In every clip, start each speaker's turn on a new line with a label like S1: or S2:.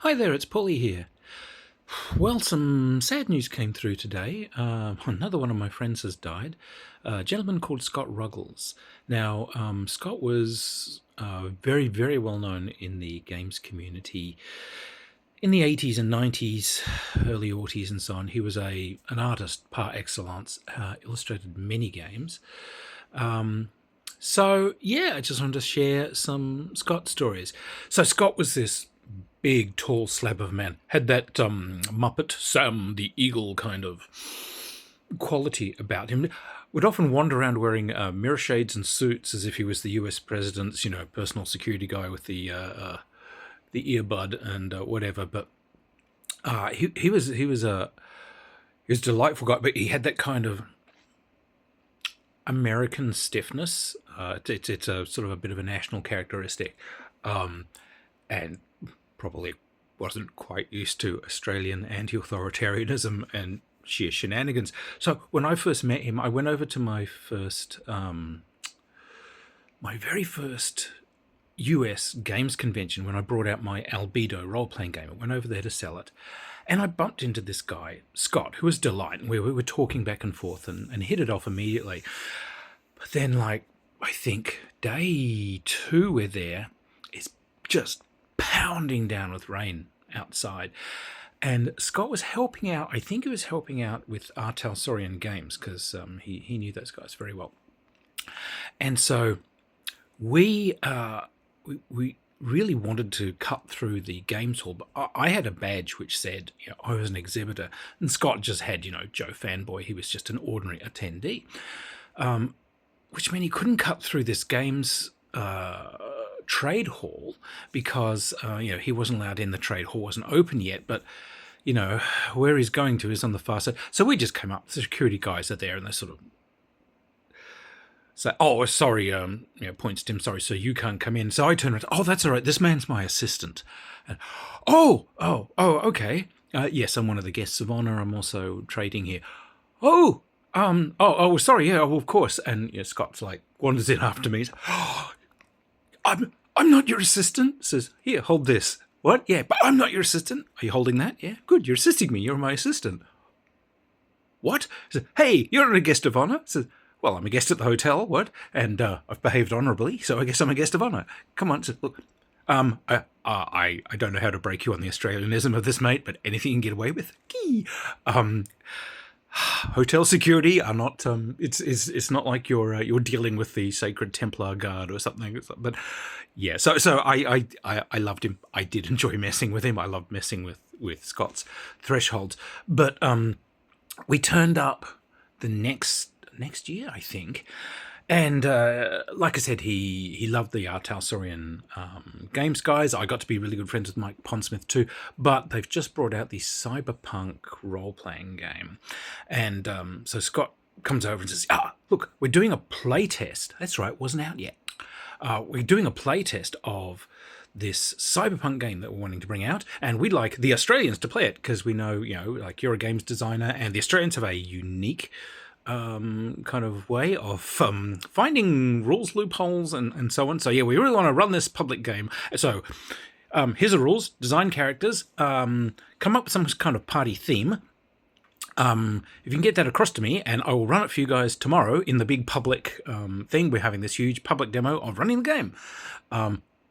S1: Hi there, it's Paulie here. Well, some sad news came through today. Another one of my friends has died. A gentleman called Scott Ruggles. Now, Scott was very, very well known in the games community in the 80s and 90s, early aughties and so on. He was an artist par excellence, illustrated many games. I just wanted to share some Scott stories. So Scott was this big, tall slab of a man. Had that Muppet Sam the Eagle kind of quality about him. Would often wander around wearing mirror shades and suits as if he was the U.S. president's, personal security guy with the earbud and whatever. But he was a delightful guy. But he had that kind of American stiffness. It's a sort of a bit of a national characteristic, and probably wasn't quite used to Australian anti-authoritarianism and sheer shenanigans. So when I first met him, I went over to my very first US games convention when I brought out my Albedo role-playing game. I went over there to sell it. And I bumped into this guy, Scott, who was delight, and we were talking back and forth and hit it off immediately. But then, I think day 2 we're there, it's just pounding down with rain outside. And Scott was helping out, I think he was helping out with Artalsorian Games, because he knew those guys very well. And so we really wanted to cut through the games hall, but I had a badge which said I was an exhibitor, and Scott just had Joe Fanboy. He was just an ordinary attendee, which meant he couldn't cut through this games trade hall because he wasn't allowed in. The trade hall wasn't open yet, but where he's going to is on the far side. So we just came up. The security guys are there, and they sort of say, "Oh, sorry," points to him, "Sorry, so you can't come in." So I turn around, "Oh, that's all right. This man's my assistant." And, okay. Yes, I'm one of the guests of honor. I'm also trading here. Sorry, yeah, of course. And Scott's wanders in after me. "Oh, I'm not your assistant." Says, "Here, hold this." "What? Yeah, but I'm not your assistant." "Are you holding that?" "Yeah, good. You're assisting me. You're my assistant." "What?" Says, "Hey, you're not a guest of honor." Says, "Well, I'm a guest at the hotel, what? And I've behaved honourably, so I guess I'm a guest of honour. Come on." Look, I don't know how to break you on the Australianism of this, mate, but anything you can get away with. Hotel security are not. It's not like you're dealing with the Sacred Templar Guard or something. But yeah, so I loved him. I did enjoy messing with him. I loved messing with Scott's thresholds. But we turned up the next year, I think. And like I said, he loved the Artalsorian Games guys. I got to be really good friends with Mike Pondsmith too. But they've just brought out the cyberpunk role-playing game. And so Scott comes over and says, "Look, we're doing a play test." That's right, wasn't out yet. We're doing a play test of this cyberpunk game that we're wanting to bring out, and we'd like the Australians to play it because we know, you're a games designer, and the Australians have a unique kind of way of finding rules loopholes and so on. So yeah, we really want to run this public game. So here's the rules: design characters, come up with some kind of party theme. If you can get that across to me, and I will run it for you guys tomorrow in the big public thing. We're having this huge public demo of running the game.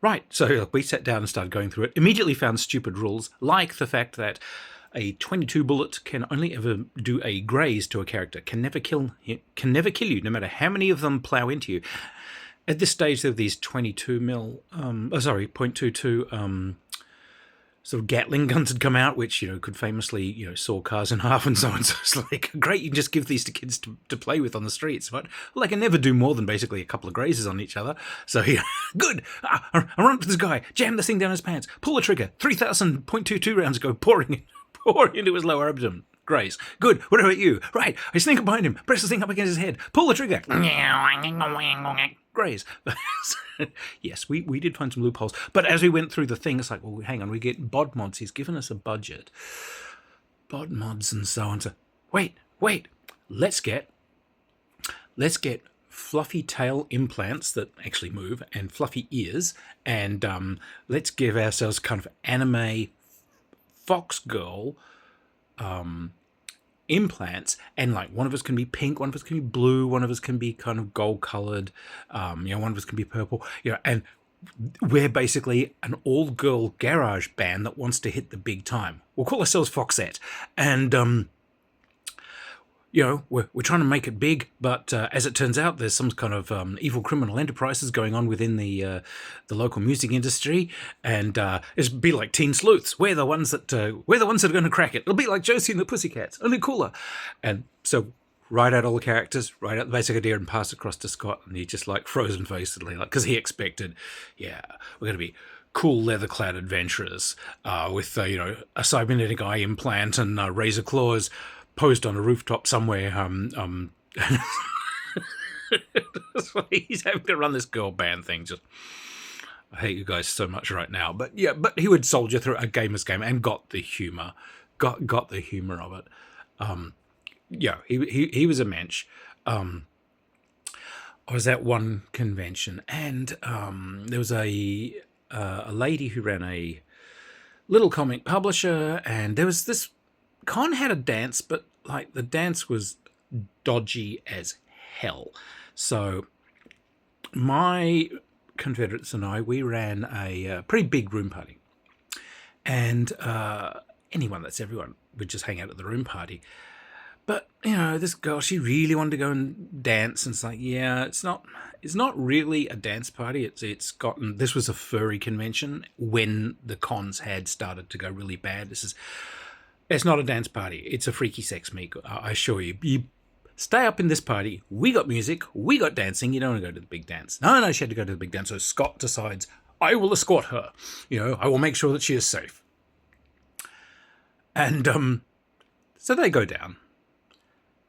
S1: Right, so we sat down and started going through it. Immediately found stupid rules, like the fact that a 22 bullet can only ever do a graze to a character, can never kill you, no matter how many of them plow into you. At this stage, there are these 0.22 sort of Gatling guns had come out, which could famously saw cars in half and so on. So it's great, you can just give these to kids to play with on the streets. But they can never do more than basically a couple of grazes on each other. So good. I run up to this guy, jam this thing down his pants, pull the trigger, 3,000.22 rounds go pouring into his lower abdomen. Graze. Good. What about you? Right. I sneak up behind him, press the thing up against his head, pull the trigger. Graze. Yes, we did find some loopholes. But as we went through the thing, it's well, hang on, we get bod mods. He's given us a budget. Bod mods and so on. So wait. Let's get fluffy tail implants that actually move and fluffy ears, and let's give ourselves kind of anime fox girl implants, and like one of us can be pink, one of us can be blue, one of us can be kind of gold colored, one of us can be purple, and we're basically an all-girl garage band that wants to hit the big time. We'll call ourselves Foxette, and we're trying to make it big, but as it turns out, there's some kind of evil criminal enterprises going on within the local music industry, and it'll be like Teen Sleuths. We're the ones that are going to crack it. It'll be like Josie and the Pussycats, only cooler. And so, write out all the characters, write out the basic idea, and pass it across to Scott, and he just like frozen facedly, like because he expected, we're going to be cool leather-clad adventurers with a cybernetic eye implant and razor claws, posed on a rooftop somewhere. So he's having to run this girl band thing. Just, I hate you guys so much right now. But he would soldier through a gamer's game and got the humor, got the humor of it. He was a mensch. I was at one convention, and there was a lady who ran a little comic publisher, and there was this con had a dance, but like the dance was dodgy as hell. So my Confederates and I, we ran a pretty big room party, and everyone would just hang out at the room party. But this girl, she really wanted to go and dance, and it's like, it's not really a dance party. This was a furry convention when the cons had started to go really bad. It's not a dance party. It's a freaky sex meet, I assure you. You stay up in this party. We got music. We got dancing. You don't want to go to the big dance. No, she had to go to the big dance. So Scott decides, I will escort her. I will make sure that she is safe. And so they go down.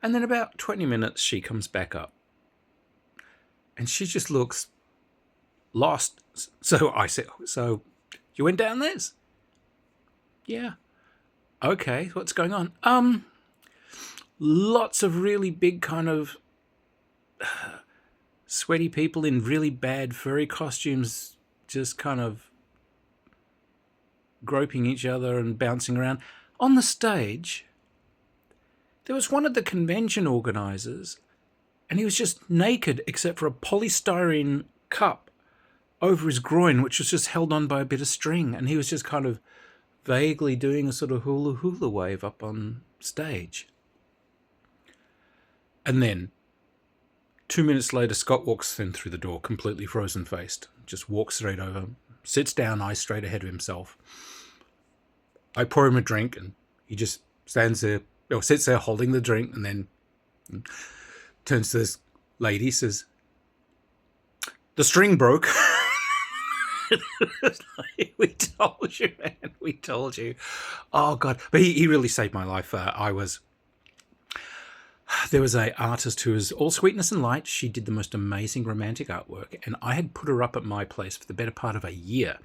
S1: And then about 20 minutes, she comes back up. And she just looks lost. So I said, so you went down there? Yeah. Okay, what's going on? Lots of really big kind of sweaty people in really bad furry costumes just kind of groping each other and bouncing around. On the stage, there was one of the convention organisers, and he was just naked except for a polystyrene cup over his groin, which was just held on by a bit of string, and he was just kind of vaguely doing a sort of hula wave up on stage. And then 2 minutes later, Scott walks in through the door, completely frozen faced, just walks straight over, sits down, eyes straight ahead of himself. I pour him a drink, and he just sits there holding the drink, and then turns to this lady, says, "The string broke." We told you, man. We told you. Oh God! But he really saved my life. There was a artist who was all sweetness and light. She did the most amazing romantic artwork, and I had put her up at my place for the better part of a year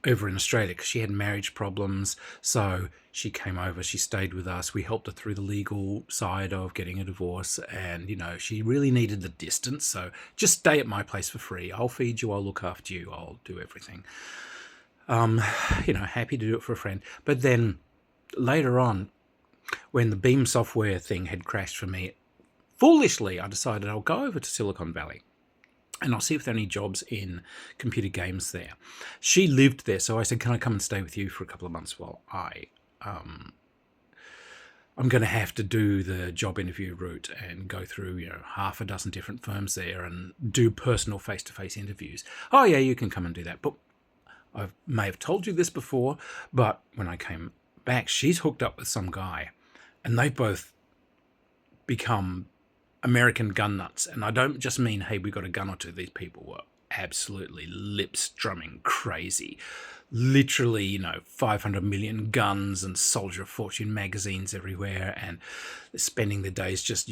S1: over in Australia because she had marriage problems. So she came over, she stayed with us. We helped her through the legal side of getting a divorce, and she really needed the distance. So just stay at my place for free. I'll feed you, I'll look after you, I'll do everything. Happy to do it for a friend. But then later on, when the Beam software thing had crashed for me, foolishly I decided I'll go over to Silicon Valley and I'll see if there are any jobs in computer games there. She lived there, so I said, can I come and stay with you for a couple of months while I'm going to have to do the job interview route and go through, half a dozen different firms there and do personal face-to-face interviews. Oh yeah, you can come and do that. But I may have told you this before, but when I came back, she's hooked up with some guy and they've both become American gun nuts. And I don't just mean, hey, we got a gun or two. These people were absolutely lip-strumming crazy. Literally, 500 million guns and Soldier of Fortune magazines everywhere, and spending their days just,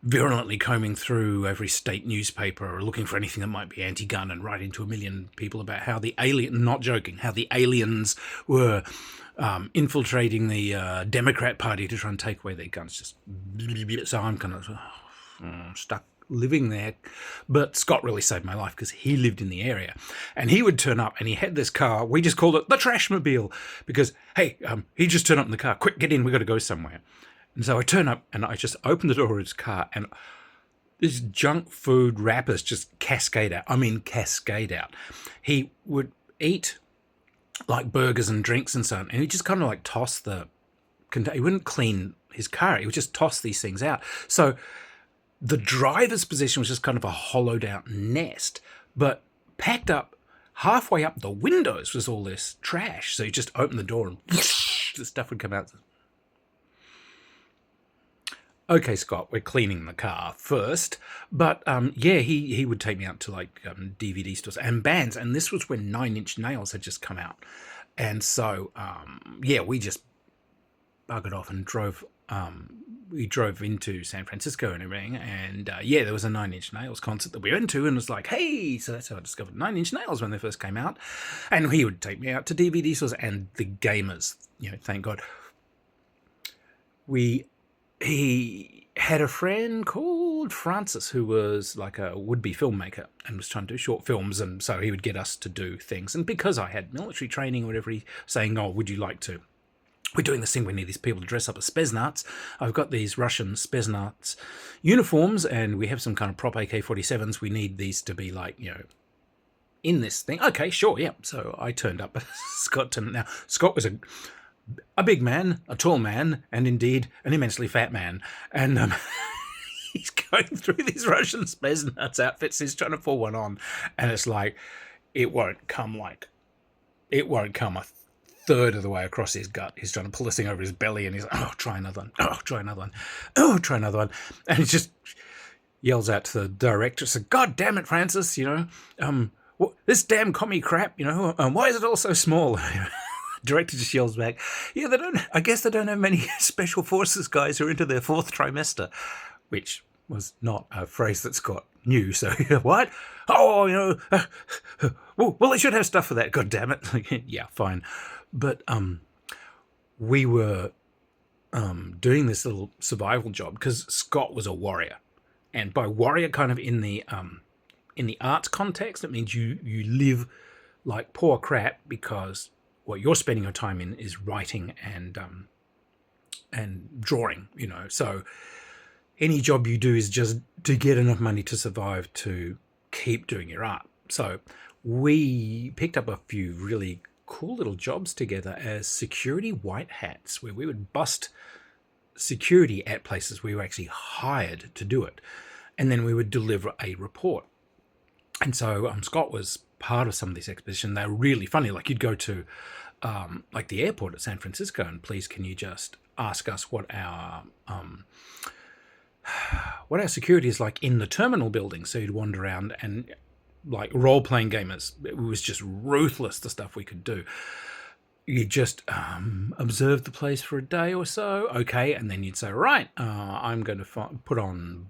S1: virulently combing through every state newspaper or looking for anything that might be anti-gun and writing to a million people about how the aliens were infiltrating the Democrat Party to try and take away their guns. So I'm kind of stuck living there. But Scott really saved my life because he lived in the area. And he would turn up and he had this car. We just called it the Trashmobile because, hey, he just turned up in the car. Quick, get in. We got to go somewhere. And so I turn up and I just open the door of his car and these junk food wrappers just cascade out. I mean, cascade out. He would eat like burgers and drinks and so on. And he just kind of like toss the container. He wouldn't clean his car. He would just toss these things out. So the driver's position was just kind of a hollowed out nest, but packed up halfway up the windows was all this trash. So you just open the door and the stuff would come out. Okay, Scott, we're cleaning the car first. But yeah, he would take me out to like DVD stores and bands. And this was when 9 Inch Nails had just come out. And so, yeah, we just buggered off and drove. We drove into San Francisco and everything. And yeah, there was a 9 Inch Nails concert that we went to and was like, hey, so that's how I discovered 9 Inch Nails when they first came out. And he would take me out to DVD stores and the gamers, you know, thank God. He had a friend called Francis who was like a would-be filmmaker and was trying to do short films, and so he would get us to do things. And because I had military training or whatever, he saying, oh, would you like to? We're doing this thing, we need these people to dress up as Spetsnaz. I've got these Russian Spetsnaz uniforms, and we have some kind of prop AK-47s. We need these to be like, you know, in this thing. Okay, sure, yeah. So I turned up. Scott turned up. Now, Scott was a big man, a tall man, and indeed an immensely fat man. And he's going through these Russian Spetsnaz outfits. He's trying to pull one on, and it's like it won't come a third of the way across his gut. He's trying to pull this thing over his belly, and he's like, oh, try another one. Oh, try another one. Oh, try another one. And he just yells out to the director, so, God damn it, Francis, you know, this damn commie crap, you know, why is it all so small? Director just yells back, yeah, I guess they don't have many special forces guys who are into their 4th trimester, which was not a phrase that Scott knew. So, what? Oh, you know, well, they should have stuff for that. God damn it. Yeah, fine. But we were doing this little survival job because Scott was a warrior. And by warrior kind of in the arts context, it means you live like poor crap because what you're spending your time in is writing and drawing, you know. So any job you do is just to get enough money to survive to keep doing your art. So we picked up a few really cool little jobs together as security white hats, where we would bust security at places we were actually hired to do it. And then we would deliver a report. And so Scott was part of some of these expeditions. They were really funny. Like you'd go to like the airport at San Francisco and please can you just ask us what our security is like in the terminal building. So you'd wander around and like role-playing gamers. It was just ruthless, the stuff we could do. You just observe the place for a day or so. Okay, and then you'd say, right, I'm going to put on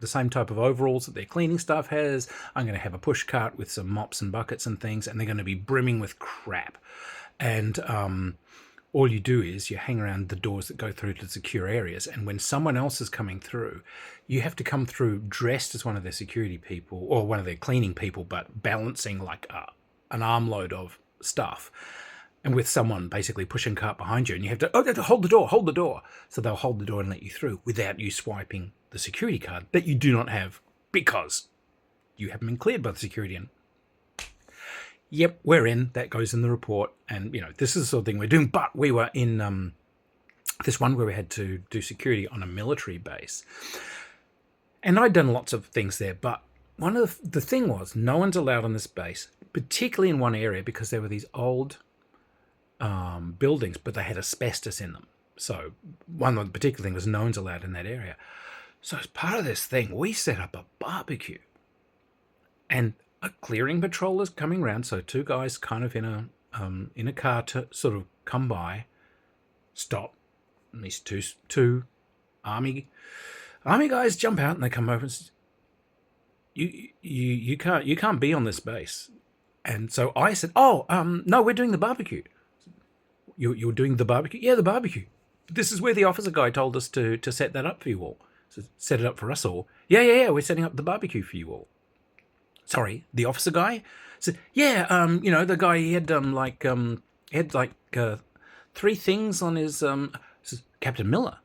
S1: the same type of overalls that their cleaning staff has. I'm going to have a push cart with some mops and buckets and things, and they're going to be brimming with crap. And all you do is you hang around the doors that go through to secure areas, and when someone else is coming through, you have to come through dressed as one of their security people or one of their cleaning people, but balancing like an armload of stuff. And with someone basically pushing cart behind you, and you have to hold the door. So they'll hold the door and let you through without you swiping the security card that you do not have because you haven't been cleared by the security. And yep, we're in. That goes in the report. And, you know, this is the sort of thing we're doing. But we were in this one where we had to do security on a military base. And I'd done lots of things there. But one of the thing was no one's allowed on this base, particularly in one area because there were these old buildings, but they had asbestos in them. So one particular thing was no one's allowed in that area. So as part of this thing, we set up a barbecue. And a clearing patrol is coming around, so two guys kind of in a car to sort of come by, stop, and these two army guys jump out and they come over and say, you can't be on this base. And so I said, no, we're doing the barbecue. You're doing the barbecue? Yeah, the barbecue. This is where the officer guy told us to set that up for you all. Set it up for us all. Yeah, we're setting up the barbecue for you all. Sorry, the officer guy? Said, yeah, the guy, he had three things on his, says, Captain Miller.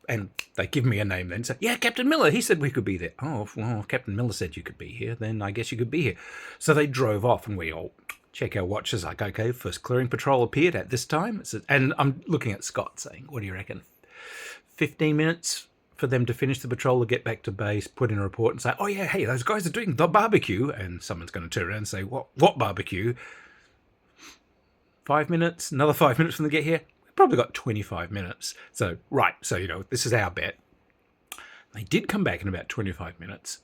S1: And they give me a name then. So, yeah, Captain Miller, he said we could be there. Oh, well, if Captain Miller said you could be here, then I guess you could be here. So they drove off, and we all check our watches, like, okay, first clearing patrol appeared at this time. And I'm looking at Scott saying, what do you reckon? 15 minutes for them to finish the patrol or get back to base, put in a report and say, oh yeah, hey, those guys are doing the barbecue. And someone's going to turn around and say, what barbecue? 5 minutes, another 5 minutes from the get here. We've probably got 25 minutes. So, right, so, this is our bet. They did come back in about 25 minutes.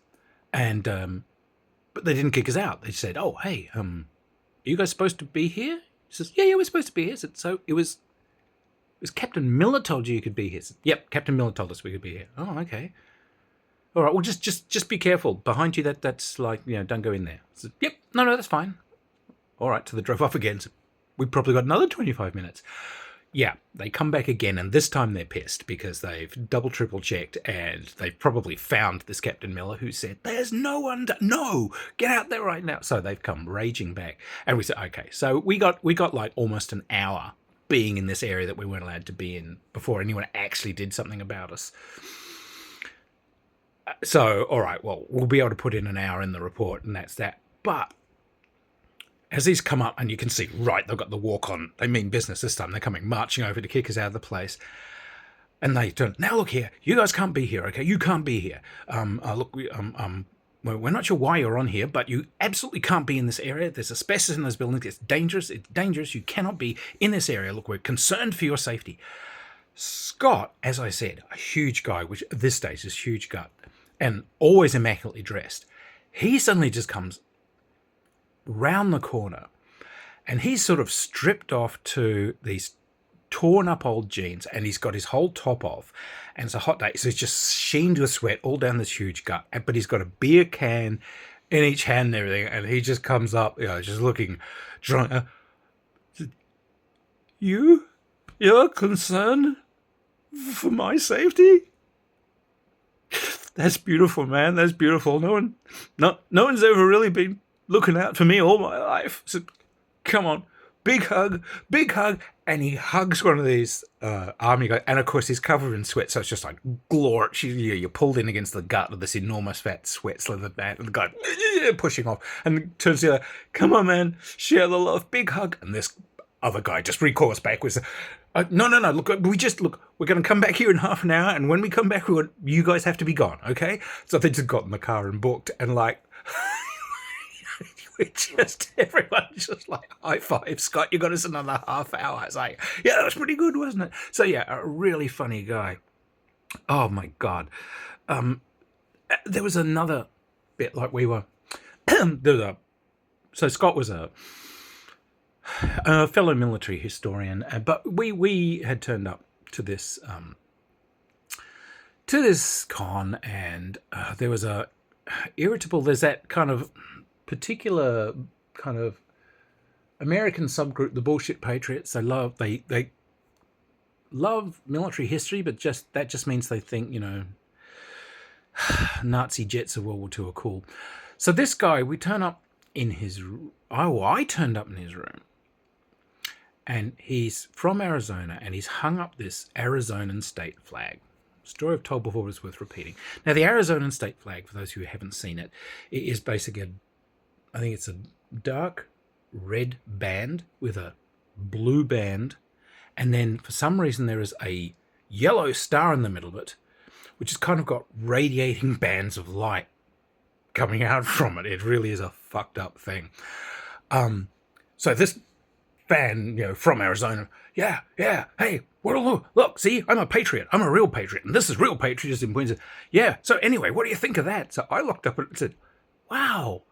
S1: And, but they didn't kick us out. They said, oh, hey, are you guys supposed to be here? He says, yeah, we're supposed to be here. Said, so it was Captain Miller told you could be here. Said, yep, Captain Miller told us we could be here. Oh, okay. All right, well, just be careful. Behind you, that's like, don't go in there. Said, yep, no, that's fine. All right, so they drove off again. So we probably got another 25 minutes. Yeah, they come back again, and this time they're pissed because they've double, triple checked, and they've probably found this Captain Miller who said, there's no one, no, get out there right now. So they've come raging back, and we said, okay, so we got like almost an hour being in this area that we weren't allowed to be in before anyone actually did something about us. So, all right, well, we'll be able to put in an hour in the report, and that's that. But as these come up, and you can see, right, they've got the walk on. They mean business this time. They're coming marching over to kick us out of the place. And they turn, now look here, you guys can't be here, okay? You can't be here. Look, we're not sure why you're on here, but you absolutely can't be in this area. There's asbestos in those buildings. It's dangerous. You cannot be in this area. Look, we're concerned for your safety. Scott, as I said, a huge guy, which at this stage is huge gut, and always immaculately dressed. He suddenly just comes round the corner, and he's sort of stripped off to these torn up old jeans, and he's got his whole top off, and it's a hot day, so he's just sheened with sweat all down this huge gut, but he's got a beer can in each hand and everything, and he just comes up, just looking drunk. You're concerned for my safety? That's beautiful, man. That's beautiful. No one's ever really been looking out for me all my life. So, come on, big hug, and he hugs one of these army guys, and of course he's covered in sweat, so it's just like glorious. You're pulled in against the gut of this enormous fat sweat slithered man, and the guy pushing off, and turns to the other, come on, man, share the love, big hug, and this other guy just recoils backwards. No, look, we're going to come back here in half an hour, and when we come back, you guys have to be gone, okay? So they just got in the car and booked, and like, everyone's just like, high five, Scott, you got us another half hour. It's like, yeah, that was pretty good, wasn't it? So yeah, a really funny guy. Oh my God. There was another bit, like we were, so Scott was a fellow military historian, but we had turned up to this con, and there was there's that kind of particular kind of American subgroup, the bullshit patriots. They love military history, but that just means they think, Nazi jets of World War II are cool. So this guy, I turned up in his room, and he's from Arizona, and he's hung up this Arizonan state flag. Story I've told before is worth repeating. Now, the Arizonan state flag, for those who haven't seen it, it is basically I think it's a dark red band with a blue band, and then for some reason there is a yellow star in the middle of it, which has kind of got radiating bands of light coming out from it. It really is a fucked up thing. So this fan, from Arizona, yeah, hey, look, see, I'm a patriot. I'm a real patriot, and this is real patriotism. Yeah, so anyway, what do you think of that? So I looked up at it and said, wow,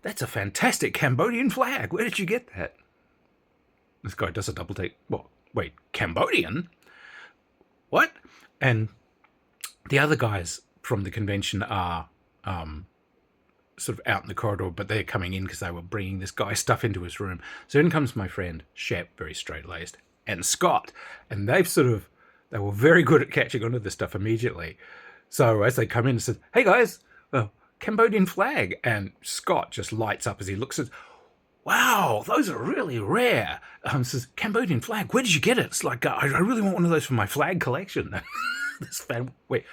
S1: that's a fantastic Cambodian flag. Where did you get that? This guy does a double take. What? Wait, Cambodian? What? And the other guys from the convention are sort of out in the corridor, but they're coming in because they were bringing this guy stuff into his room. So in comes my friend, Shep, very straight-laced, and Scott. And they've sort of They were very good at catching onto this stuff immediately. So as they come in and says, "Hey guys, Cambodian flag," and Scott just lights up as he looks at, "Wow, those are really rare." Says, "Cambodian flag, where did you get it?" It's like, I really want one of those for my flag collection. This fan, wait,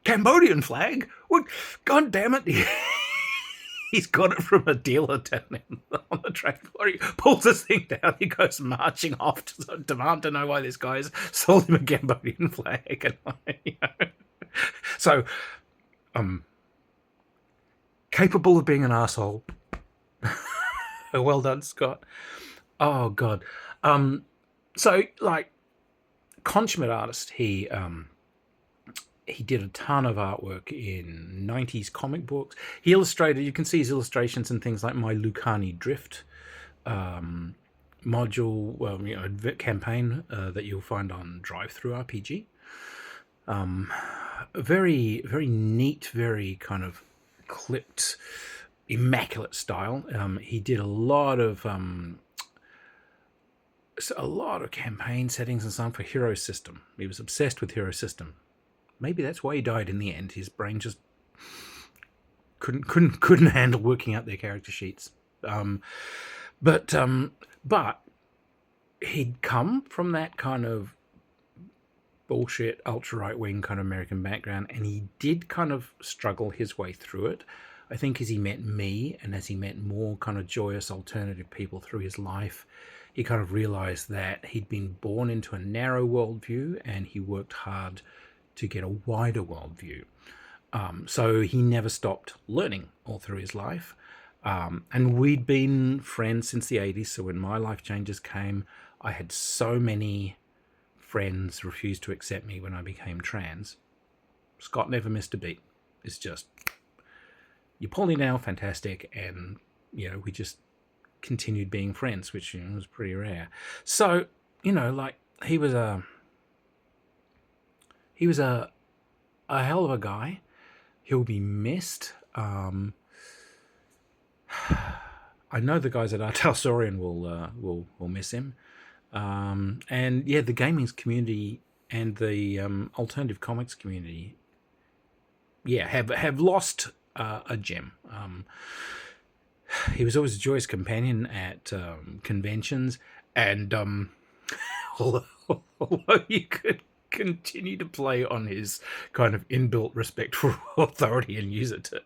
S1: Cambodian flag? What? God damn it! He's got it from a dealer down on the track floor. He pulls this thing down. He goes marching off to demand to know why this guy's sold him a Cambodian flag. And, so, capable of being an asshole. Well done, Scott. Oh God. So like, consummate artist. He did a ton of artwork in 90s comic books. He illustrated, you can see his illustrations in things like My Lucani Drift module, campaign that you'll find on Drive-Thru RPG. Very, very neat, very kind of clipped, immaculate style. He did a lot of campaign settings and so on for Hero System. He was obsessed with Hero System. Maybe that's why he died in the end. His brain just couldn't handle working out their character sheets. But he'd come from that kind of bullshit ultra right wing kind of American background, and he did kind of struggle his way through it. I think as he met me and as he met more kind of joyous alternative people through his life, he kind of realized that he'd been born into a narrow worldview, and he worked hard to get a wider worldview. So he never stopped learning all through his life. And we'd been friends since the 80s. So when my life changes came, I had so many friends refuse to accept me when I became trans. Scott never missed a beat. It's just, you're poly now, fantastic. And, we just continued being friends, which was pretty rare. So, like, he was a hell of a guy. He'll be missed. I know the guys at Artalsorian will miss him. And yeah, the gaming community and the alternative comics community, have lost a gem. He was always a joyous companion at conventions, and although you could continue to play on his kind of inbuilt respect for authority and use it to,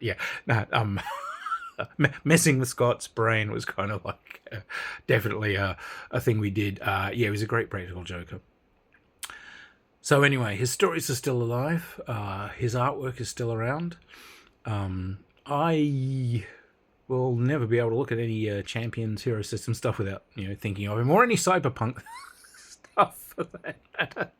S1: messing with Scott's brain was kind of like definitely a thing we did. He was a great practical joker. So anyway, his stories are still alive. His artwork is still around. I will never be able to look at any Champions Hero System stuff without thinking of him, or any Cyberpunk stuff for that matter.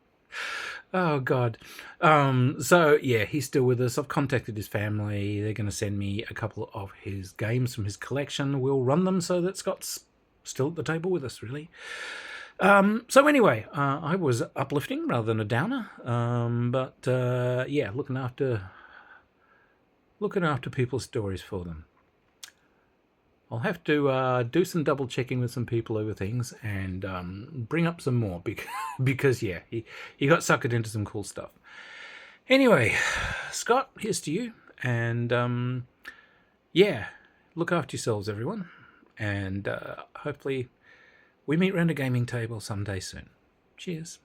S1: Oh God. So yeah, he's still with us. I've contacted his family. They're going to send me a couple of his games from his collection. We'll run them so that Scott's still at the table with us, really. So anyway, I was uplifting rather than a downer. But looking after people's stories for them. I'll have to do some double checking with some people over things and bring up some more because he got suckered into some cool stuff. Anyway, Scott, here's to you. And look after yourselves, everyone. And hopefully we meet around a gaming table someday soon. Cheers.